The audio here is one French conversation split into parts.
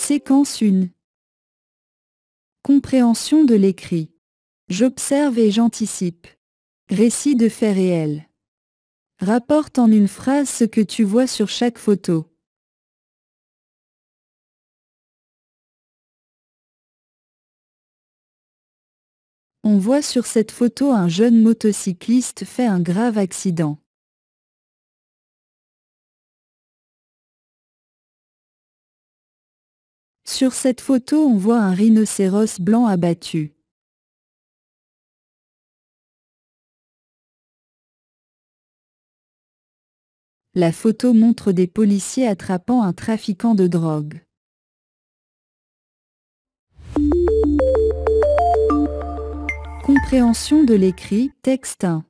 Séquence 1. Compréhension de l'écrit. J'observe et j'anticipe. Récit de faits réels. Rapporte en une phrase ce que tu vois sur chaque photo. On voit sur cette photo un jeune motocycliste fait un grave accident. Sur cette photo, on voit un rhinocéros blanc abattu. La photo montre des policiers attrapant un trafiquant de drogue. Compréhension de l'écrit, texte 1.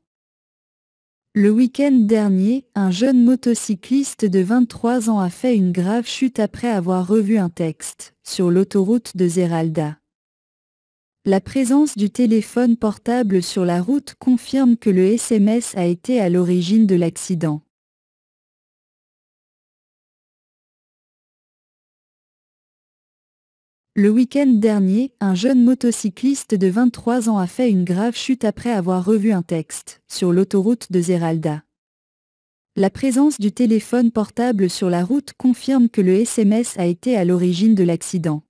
Le week-end dernier, un jeune motocycliste de 23 ans a fait une grave chute après avoir revu un texte sur l'autoroute de Zeralda. La présence du téléphone portable sur la route confirme que le SMS a été à l'origine de l'accident. Le week-end dernier, un jeune motocycliste de 23 ans a fait une grave chute après avoir revu un texte sur l'autoroute de Zeralda. La présence du téléphone portable sur la route confirme que le SMS a été à l'origine de l'accident.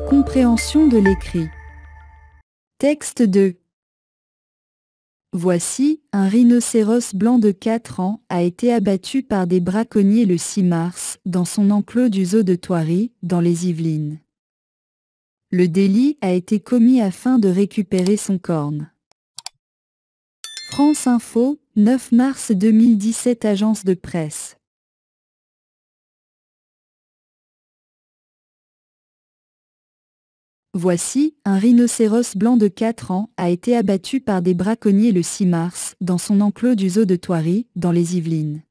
Compréhension de l'écrit. Texte 2. Voici, un rhinocéros blanc de 4 ans a été abattu par des braconniers le 6 mars, dans son enclos du zoo de Thoiry, dans les Yvelines. Le délit a été commis afin de récupérer son corne. France Info, 9 mars 2017. Agence de presse. Voici, un rhinocéros blanc de 4 ans a été abattu par des braconniers le 6 mars, dans son enclos du zoo de Thoiry, dans les Yvelines.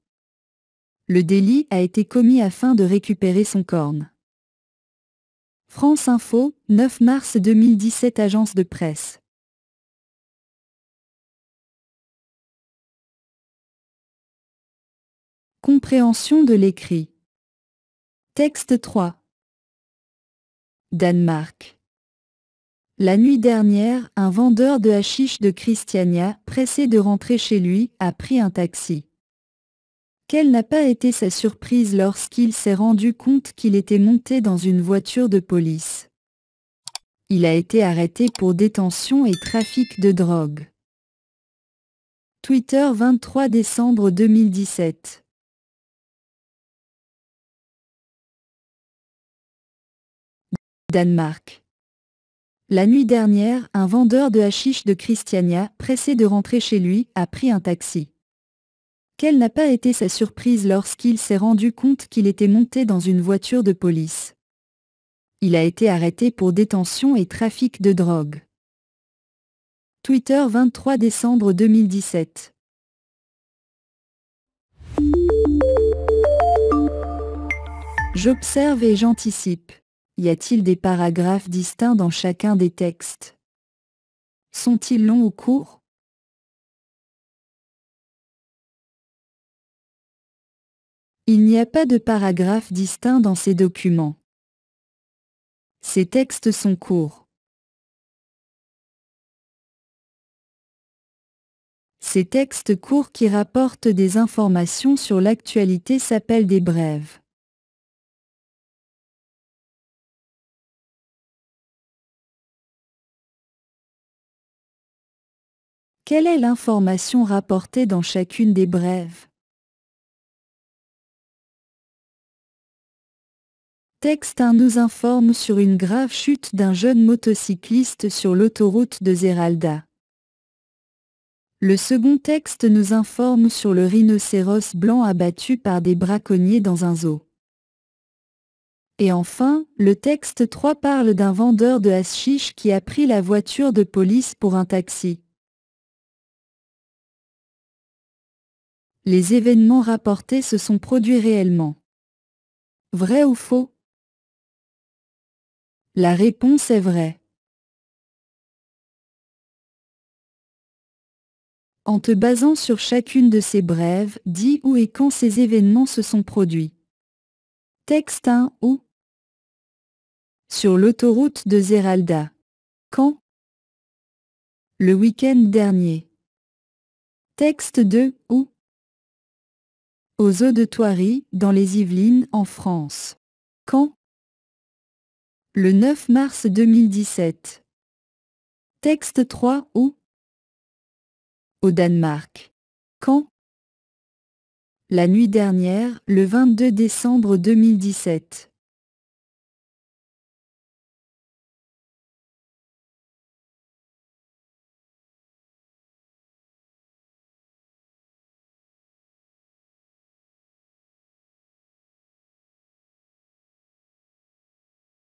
Le délit a été commis afin de récupérer son corne. France Info, 9 mars 2017. Agence de presse. Compréhension de l'écrit. Texte 3. Danemark. La nuit dernière, un vendeur de hashish de Christiania, pressé de rentrer chez lui, a pris un taxi. Quelle n'a pas été sa surprise lorsqu'il s'est rendu compte qu'il était monté dans une voiture de police. Il a été arrêté pour détention et trafic de drogue. Twitter, 23 décembre 2017. Danemark. La nuit dernière, un vendeur de hashish de Christiania, pressé de rentrer chez lui, a pris un taxi. Quelle n'a pas été sa surprise lorsqu'il s'est rendu compte qu'il était monté dans une voiture de police. Il a été arrêté pour détention et trafic de drogue. Twitter, 23 décembre 2017. J'observe et j'anticipe. Y a-t-il des paragraphes distincts dans chacun des textes? Sont-ils longs ou courts? Il n'y a pas de paragraphes distincts dans ces documents. Ces textes sont courts. Ces textes courts qui rapportent des informations sur l'actualité s'appellent des brèves. Quelle est l'information rapportée dans chacune des brèves? Texte 1 nous informe sur une grave chute d'un jeune motocycliste sur l'autoroute de Zeralda. Le second texte nous informe sur le rhinocéros blanc abattu par des braconniers dans un zoo. Et enfin, le texte 3 parle d'un vendeur de hashish qui a pris la voiture de police pour un taxi. Les événements rapportés se sont produits réellement. Vrai ou faux? La réponse est vraie. En te basant sur chacune de ces brèves, dis où et quand ces événements se sont produits. Texte 1. Où? Sur l'autoroute de Zeralda. Quand? Le week-end dernier. Texte 2. Où? Aux eaux de Thoiry, dans les Yvelines, en France. Quand? Le 9 mars 2017. Texte 3. Où? Au Danemark. Quand? La nuit dernière, le 22 décembre 2017.